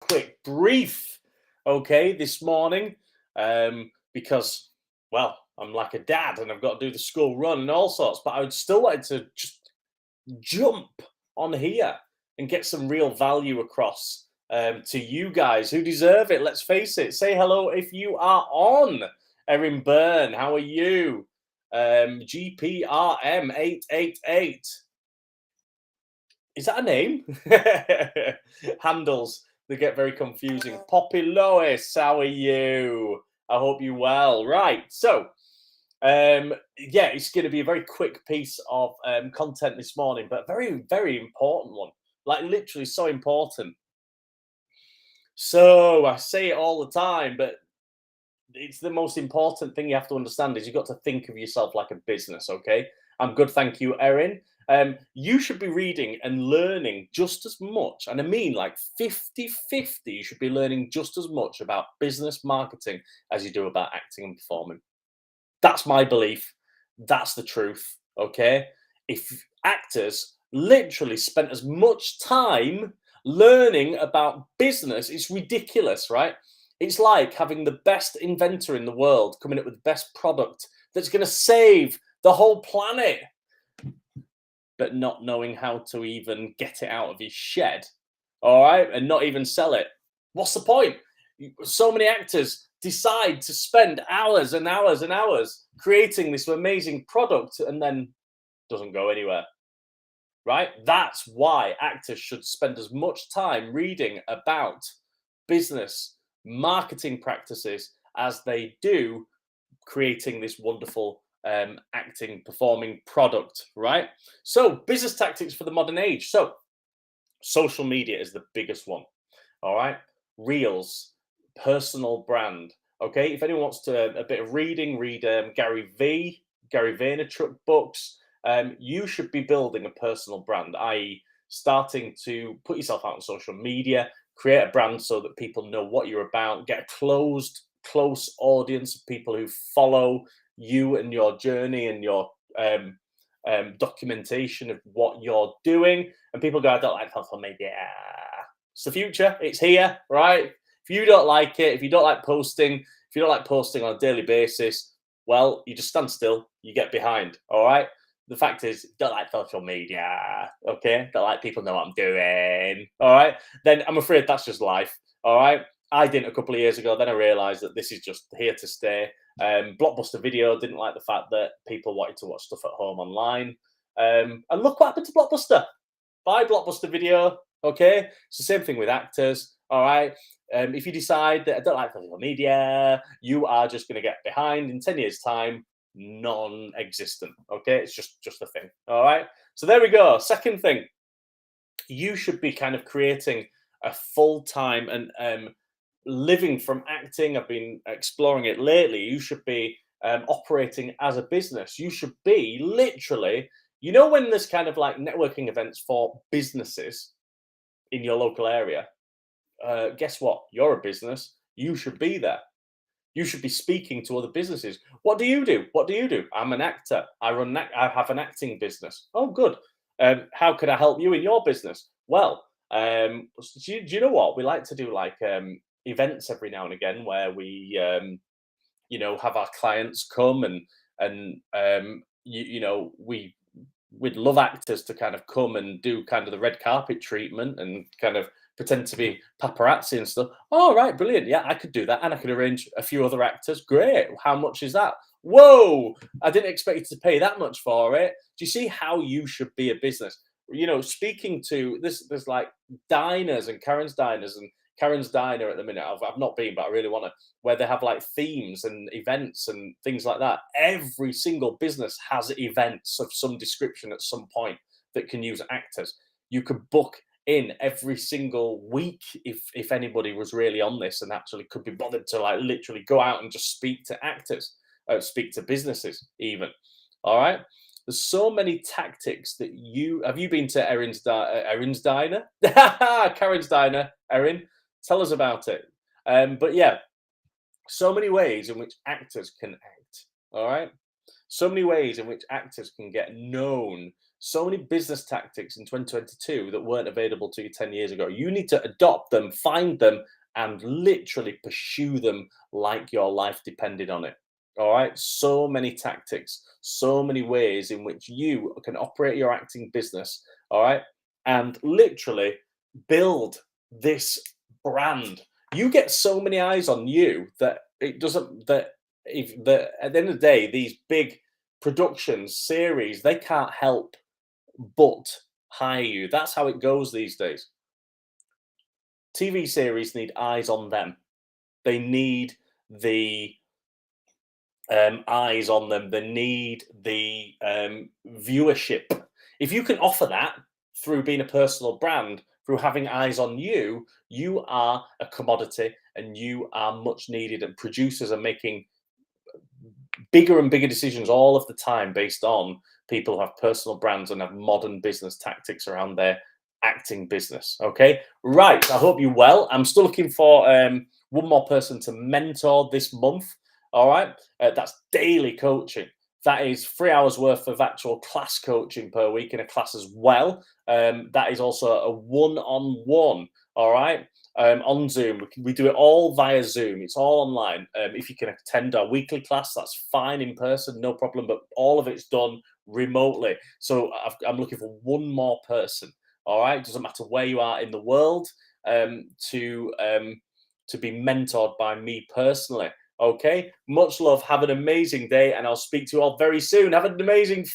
quick brief, okay, this morning, because, well, I'm like a dad and I've got to do the school run and all sorts, but I would still like to just jump on here and get some real value across to you guys who deserve it. Let's face it. Say hello if you are on. Erin Byrne, how are you? GPRM 888. Is that a name? Handles, they get very confusing. Poppy Lois, how are you? I hope you well. Right, so yeah, it's going to be a very quick piece of content this morning, but very, very important one. Like literally so important. So I say it all the time, but it's the most important thing you have to understand is you've got to think of yourself like a business, okay? I'm good, thank you, Erin. You should be reading and learning just as much, and I mean like 50-50, you should be learning just as much about business marketing as you do about acting and performing. That's my belief. That's the truth, okay? If actors literally spent as much time learning about business, it's ridiculous, right? It's like having the best inventor in the world coming up with the best product that's going to save the whole planet, but not knowing how to even get it out of his shed, all right, and not even sell it. What's the point? So many actors decide to spend hours and hours and hours creating this amazing product and then doesn't go anywhere, right? That's why actors should spend as much time reading about business marketing practices as they do creating this wonderful acting performing product, right? So business tactics for the modern age. So social media is the biggest one, all right? Reels, personal brand. Okay, if anyone wants to a bit of reading, read Gary Vaynerchuk books. You should be building a personal brand, i.e., starting to put yourself out on social media, create a brand so that people know what you're about, get a close audience of people who follow you and your journey and your documentation of what you're doing. And people go, I don't like social media. It's the future. It's here, right? If you don't like it, if you don't like posting, if you don't like posting on a daily basis, well, you just stand still. You get behind. All right. The fact is, don't like social media. Okay. Don't like people know what I'm doing. All right. Then I'm afraid that's just life. All right. I didn't a couple of years ago. Then I realized that this is just here to stay. Blockbuster Video didn't like the fact that people wanted to watch stuff at home online. And look what happened to Blockbuster. Buy Blockbuster Video. Okay. It's the same thing with actors. All right. If you decide that I don't like social media, you are just going to get behind in 10 years' time, non-existent. Okay. It's just a thing. All right. So there we go. Second thing, you should be kind of creating a full-time and living from acting. I've been exploring it lately. You should be operating as a business. You should be literally, when there's kind of like networking events for businesses in your local area, guess what? You're a business. You should be there. You should be speaking to other businesses. What do you do? What do you do? I'm an actor. I have an acting business. Oh, good. How can I help you in your business? Well, do you know what we like to do? Like events every now and again where we, have our clients come and we'd love actors to kind of come and do kind of the red carpet treatment and kind of pretend to be paparazzi and stuff. Oh, right, brilliant. Yeah, I could do that. And I could arrange a few other actors. Great. How much is that? Whoa, I didn't expect you to pay that much for it. Do you see how you should be a business? Speaking to this, there's like diners and Karen's Diner at the minute. I've not been, but I really want to, where they have like themes and events and things like that. Every single business has events of some description at some point that can use actors. You could book in every single week if anybody was really on this and actually could be bothered to like literally go out and just speak to actors, speak to businesses even. All right. There's so many tactics that have you been to Erin's Diner? Karen's Diner, Erin? Tell us about it. But yeah, so many ways in which actors can act. All right. So many ways in which actors can get known so many business tactics in 2022 that weren't available to you 10 years ago. You need to adopt them, find them, and literally pursue them like your life depended on it. All right. So many tactics, so many ways in which you can operate your acting business. All right. And literally build this brand. You get so many eyes on you that it doesn't, that if the, at the end of the day, these big productions, series, they can't help but hire you. That's how it goes these days. TV series need eyes on them. They need the eyes on them. They need the viewership. If you can offer that through being a personal brand, through having eyes on you, you are a commodity and you are much needed. And producers are making bigger and bigger decisions all of the time based on people who have personal brands and have modern business tactics around their acting business. Okay, right. I hope you're well. I'm still looking for one more person to mentor this month. All right, that's daily coaching. That is 3 hours worth of actual class coaching per week in a class as well. That is also a one-on-one. All right. On Zoom. We do it all via Zoom. It's all online. If you can attend our weekly class, that's fine in person, no problem. But all of it's done remotely. So I'm looking for one more person. All right, doesn't matter where you are in the world, to be mentored by me personally. Okay, much love. Have an amazing day, and I'll speak to you all very soon. Have an amazing